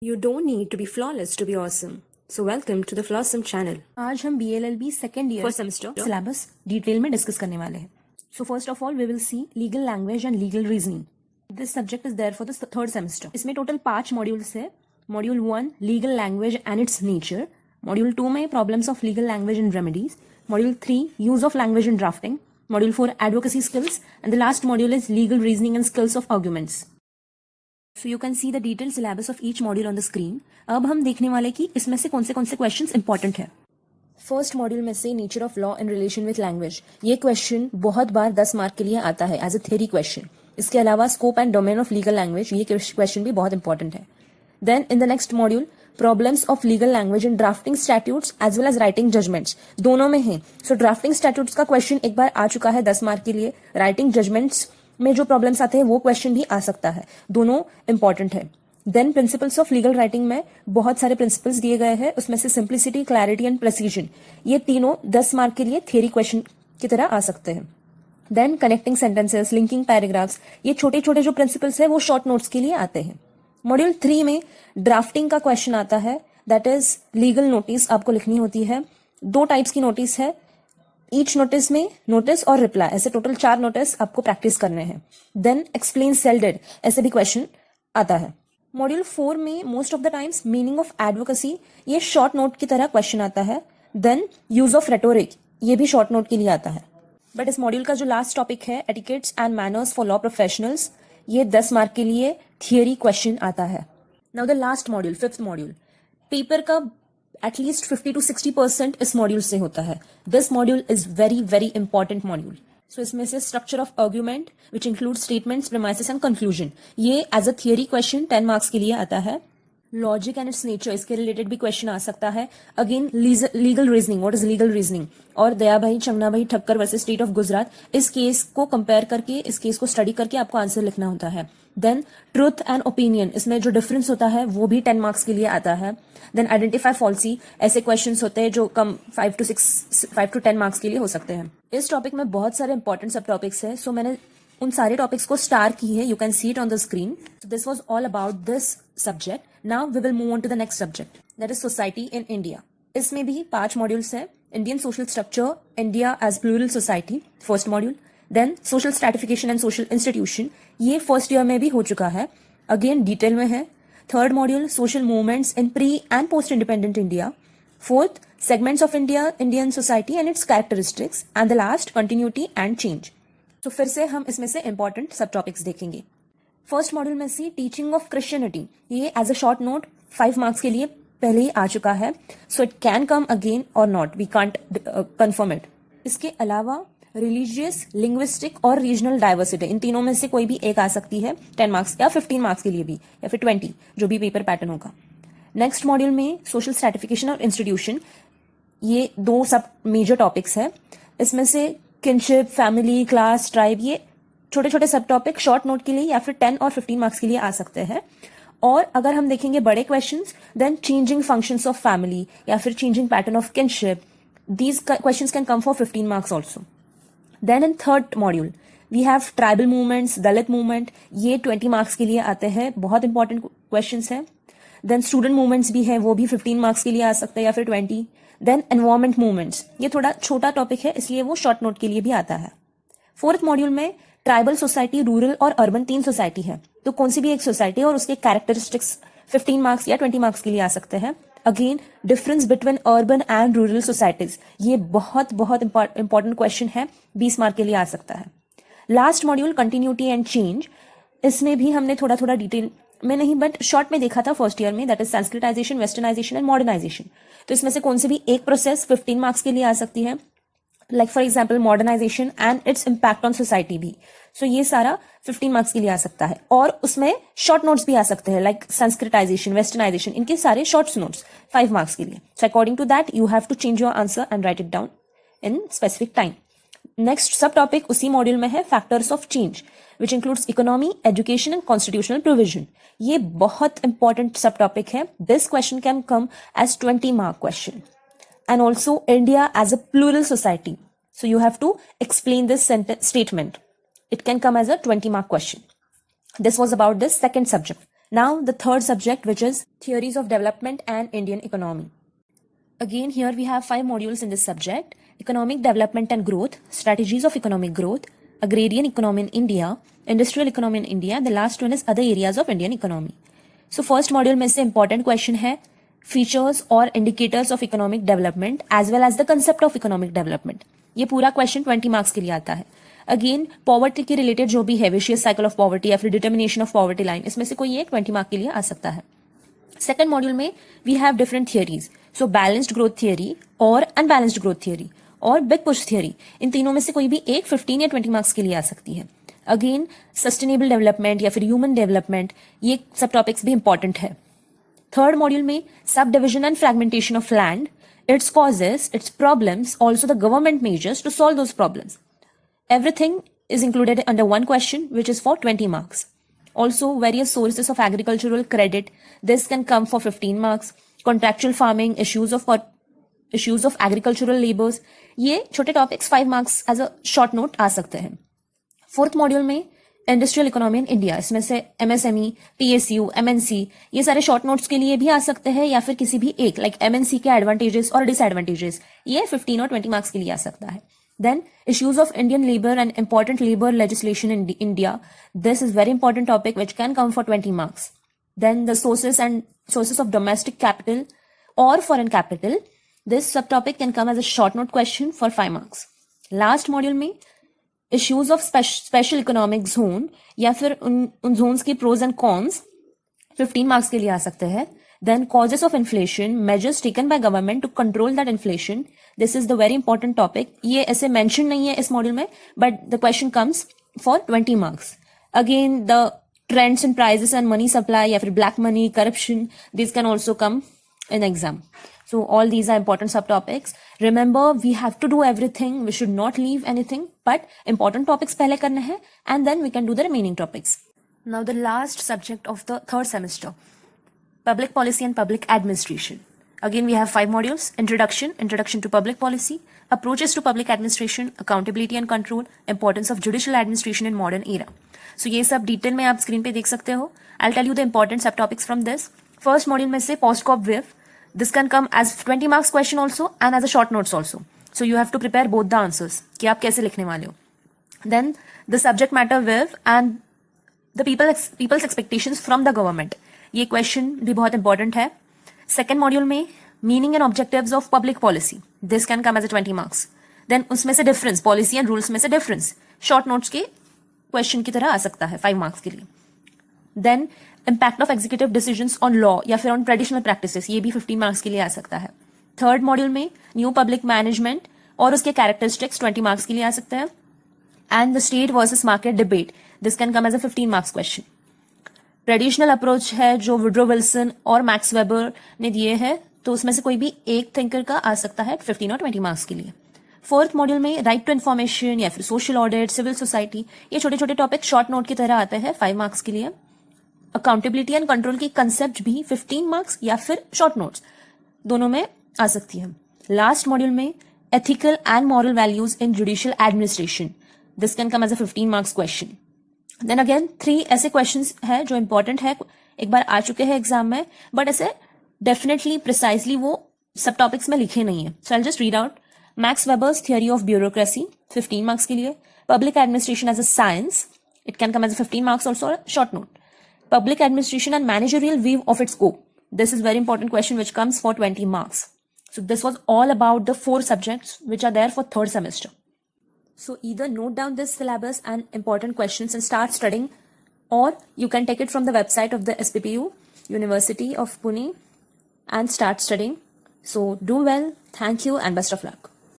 You don't need to be flawless to be awesome. So welcome to the Flawsome channel. आज हम BLLB second year First semester. Syllabus detail में discuss करने वाले हैं. So first of all we will see legal language and legal reasoning. This subject is there for the third semester. इसमें total 5 modules है. Module 1 legal language and its nature. Module 2 में problems of legal language and remedies. Module 3 use of language in drafting. Module 4 advocacy skills and the last module is legal reasoning and skills of arguments. So you can see the detail syllabus of each module on the screen. अब हम देखने वाले कि इसमें से कौन से questions important है. फर्स्ट मॉड्यूल में से nature of law in relation with language. ये क्वेश्चन बहुत बार 10 मार्क के लिए आता है एज अ थ्योरी क्वेश्चन. इसके अलावा scope and domain of legal language, ये क्वेश्चन भी बहुत इंपॉर्टेंट है. Then in the next module problems of legal language in drafting statutes as well as writing judgements, दोनों में है. सो ड्राफ्टिंग स्टैट्यूट्स का क्वेश्चन एक बार आ चुका है 10 मार्क के लिए. राइटिंग जजमेंट्स में जो प्रॉब्लम्स आते हैं वो क्वेश्चन भी आ सकता है. दोनों इंपॉर्टेंट है. Then principles of legal writing में बहुत सारे प्रिंसिपल्स दिए गए हैं. उसमें से सिंप्लिसिटी, क्लैरिटी एंड प्रेसिजन, ये तीनों 10 मार्क के लिए थ्योरी क्वेश्चन की तरह आ सकते हैं. Then connecting sentences, linking paragraphs, ये छोटे छोटे जो प्रिंसिपल्स है वो शॉर्ट नोट्स के लिए आते हैं. मॉड्यूल 3 में ड्राफ्टिंग का क्वेश्चन आता है. दैट इज लीगल नोटिस आपको लिखनी होती है. 2 टाइप्स की नोटिस है. ईच नोटिस में नोटिस और रिप्लाई, ऐसे टोटल 4 नोटिस आपको प्रैक्टिस करने हैं. देन एक्सप्लेन सेल डेड, ऐसे भी क्वेश्चन आता है. मॉड्यूल 4 में most of the times meaning of advocacy, ये शॉर्ट नोट की तरह क्वेश्चन आता है. देन यूज ऑफ रेटोरिक, ये भी शॉर्ट नोट के लिए आता है. बट इस मॉड्यूल का जो लास्ट टॉपिक है etiquettes and manners for law professionals, ये 10 मार्क के लिए थियरी क्वेश्चन आता है. Now the last module, 5th module, paper का एटलीस्ट 50 to 60% इस मॉड्यूल से होता है. This module is very very important module. So इसमें से structure of argument which include statements, premises and conclusion, ये as a theory question 10 marks के लिए आता है. लॉजिक एंड इट्स नेचर, इसके रिलेटेड भी क्वेश्चन आ सकता है. Again legal reasoning, what is legal reasoning, और दया भाई चंगना भाई Thakkar versus state of Gujarat, इस केस को कंपेयर करके, इस केस को स्टडी करके आपको आंसर लिखना होता है. देन ट्रूथ एंड ओपिनियन, इसमें जो डिफरेंस होता है वो भी 10 मार्क्स के लिए आता है. देन आइडेंटिफाई फॉल्सी, ऐसे क्वेश्चंस होते हैं जो कम 5 to 10 मार्क्स के लिए हो सकते हैं. इस टॉपिक में बहुत सारे इंपॉर्टेंट सब टॉपिक्स है. सो मैंने उन सारे टॉपिक्स को स्टार की है. You can see it on the screen. So this was all about this subject. Now we will move on to the next subject, that is society in India. इसमें भी 5 modules है. Indian social structure, India as plural society, first module. Then social stratification and social institution, ये first year में भी हो चुका है. Again detail में है. Third module social movements in pre and post independent India. Fourth segments of India, Indian society and it's characteristics. And the last continuity and change. तो फिर से हम इसमें से इंपॉर्टेंट सब टॉपिक्स देखेंगे. फर्स्ट मॉड्यूल में से टीचिंग ऑफ क्रिश्चियनिटी, ये as a short note 5 marks के लिए पहले ही आ चुका है. So it can come again और not, we can't confirm it. इसके अलावा रिलीजियस, लिंग्विस्टिक और रीजनल डाइवर्सिटी, इन तीनों में से कोई भी एक आ सकती है 10 मार्क्स या 15 मार्क्स के लिए भी, या फिर 20, जो भी पेपर पैटर्न होगा. नेक्स्ट मॉड्यूल में सोशल स्ट्रैटिफिकेशन और इंस्टीट्यूशन, ये 2 सब मेजर टॉपिक्स है. इसमें से किनशिप, फैमिली, क्लास, ट्राइब, ये छोटे छोटे सब टॉपिक शॉर्ट नोट के लिए या फिर 10 और 15 मार्क्स के लिए आ सकते हैं. और अगर हम देखेंगे बड़े questions, then changing functions of family या फिर changing pattern of kinship, these questions can come for 15 marks also. Then in third module we have tribal movements, Dalit movement, ये 20 मार्क्स के लिए आते हैं. बहुत इंपॉर्टेंट क्वेश्चंस हैं. देन स्टूडेंट मूवमेंट्स भी है, वो भी 15 मार्क्स के लिए आ सकते हैं या फिर 20. देन एनवायरमेंट मूवमेंट्स, ये थोड़ा छोटा टॉपिक है इसलिए वो शॉर्ट नोट के लिए भी आता है. फोर्थ मॉड्यूल में ट्राइबल सोसाइटी, रूरल और अर्बन 3 सोसाइटी है. तो कौन सी भी एक सोसाइटी और उसके कैरेक्टरिस्टिक्स 15 मार्क्स या 20 मार्क्स के लिए आ सकते हैं. Again difference between urban and rural societies, ये बहुत बहुत इंपॉर्टेंट क्वेश्चन है, 20 मार्क के लिए आ सकता है. Last module continuity and change, इसमें भी हमने थोड़ा थोड़ा डिटेल में नहीं बट शॉर्ट में देखा था फर्स्ट ईयर में, that is Sanskritization, westernization and modernization. तो इसमें से कौन से भी एक प्रोसेस 15 मार्क्स के लिए आ सकती है, like for example modernization and its impact on society भी. सो ये सारा 15 मार्क्स के लिए आ सकता है. और उसमें शॉर्ट नोट्स भी आ सकते हैं, लाइक संस्कृताइजेशन, वेस्टर्नाइजेशन, इनके सारे शॉर्ट नोट्स 5 मार्क्स के लिए. So according to that you have to change your answer and write it down in specific time. Next sub topic उसी मॉड्यूल में है, factors of change, which includes economy, education and constitutional provision. ये बहुत important sub topic है. This question can come as 20 mark question. And also India as a plural society. So you have to explain this statement. It can come as a 20 mark question. This was about this second subject. Now the third subject, which is theories of development and Indian economy. Again, here we have 5 modules in this subject: economic development and growth, strategies of economic growth, agrarian economy in India, industrial economy in India. The last one is other areas of Indian economy. So first module में से important question है features और indicators of economic development as well as the concept of economic development. ये पूरा question 20 marks के लिए आता है. अगेन पॉवर्टी के रिलेटेड जो भी है, विशियस साइकिल ऑफ पॉवर्टी या फिर डिटर्मिनेशन ऑफ पॉवर्टी लाइन, इसमें से कोई एक 20 मार्क के लिए आ सकता है. सेकंड मॉड्यूल में we have different theories. So balanced growth theory और अनबैलेंस्ड ग्रोथ थियरी और बिग पुश थियरी, इन तीनों में से कोई भी एक 15 या 20 मार्क्स के लिए आ सकती है. अगेन सस्टेनेबल डेवलपमेंट या फिर ह्यूमन डेवलपमेंट, ये सब टॉपिक्स भी इंपॉर्टेंट है. थर्ड मॉड्यूल में sub division and fragmentation of land, its causes, its problems, also the government measures to solve those problems. Everything is included under one question, which is for 20 marks. Also, various sources of agricultural credit. This can come for 15 marks. Contractual farming, issues of agricultural labors. ये छोटे topics 5 marks as a short note आ सकते हैं. Fourth module में industrial economy in India, इसमें से MSME, PSU, MNC, ये सारे short notes के लिए भी आ सकते हैं या फिर किसी भी एक, लाइक एमएनसी के एडवांटेजेस और डिसएडवांटेजेस, ये 15 और 20 मार्क्स के लिए आ सकता है. Then issues of Indian labor and important labor legislation in India. This is very important topic which can come for 20 marks. Then the sources of domestic capital or foreign capital. This subtopic can come as a short note question for 5 marks. Last module में issues of special economic zone या फिर उन zones की pros and cons 15 marks के लिए आ सकते हैं. Then causes of inflation, measures taken by government to control that inflation. This is the very important topic. ये ऐसे mention नहीं है इस मॉड्यूल में, but the question comes for 20 marks. Again, the trends in prices and money supply या फिर black money, corruption, these can also come in exam. So all these are important subtopics. Remember, we have to do everything. We should not leave anything, but important topics पहले करने हैं, and then we can do the remaining topics. Now the last subject of the third semester. Public policy and public administration. Again, we have 5 modules: introduction to public policy, approaches to public administration, accountability and control, importance of judicial administration in modern era. So ये सब detail में आप screen पे देख सकते हो. I'll tell you the important subtopics from this. First module में से post-cop wave. This can come as 20 marks question also and as a short notes also. So you have to prepare both the answers कि आप कैसे लिखने वाले हो. Then the subject matter wave and the people's expectations from the government. ये question भी बहुत important है. सेकेंड मॉड्यूल में meaning and objectives of public policy. This can come as a 20 marks. Then उसमें से डिफरेंस, पॉलिसी एंड रूल्स में से difference short notes के क्वेश्चन की तरह आ सकता है 5 मार्क्स के लिए. Then impact of executive decisions on law या फिर ऑन ट्रेडिशनल प्रैक्टिसेस, ये भी 15 मार्क्स के लिए आ सकता है. थर्ड मॉड्यूल में न्यू पब्लिक मैनेजमेंट और उसके कैरेक्टरिस्टिक्स 20 मार्क्स के लिए आ सकता है. And the state versus market debate, this can come as a 15 marks question. Traditional approach है जो वुड्रो विल्सन और मैक्स वेबर ने दिए हैं, तो उसमें से कोई भी एक थिंकर का आ सकता है 15 और 20 मार्क्स के लिए. फोर्थ मॉड्यूल में राइट टू इन्फॉर्मेशन या फिर सोशल ऑडिट, सिविल सोसाइटी, ये छोटे छोटे टॉपिक शॉर्ट नोट की तरह आते हैं 5 मार्क्स के लिए. अकाउंटेबिलिटी एंड कंट्रोल की कंसेप्ट भी 15 मार्क्स या फिर शॉर्ट नोट्स दोनों में आ सकती है. लास्ट मॉड्यूल में ethical and moral values in judicial administration. This can come as a 15 marks question. Then again 3 ऐसे क्वेश्चंस है जो इंपॉर्टेंट है, एक बार आ चुके हैं एग्जाम में, बट ऐसे डेफिनेटली प्रिसाइसली वो सब टॉपिक्स में लिखे नहीं है. So I just read out. Max Weber's theory of bureaucracy 15 marks के लिए. Public administration as a science, it can come as a 15 marks also short note. Public administration and managerial view of its scope. This is very important question which comes for 20 marks. So this was all about the 4 subjects which are there for third semester. So either note down this syllabus and important questions and start studying, or you can take it from the website of the SPPU, University of Pune, and start studying. So do well. Thank you and best of luck.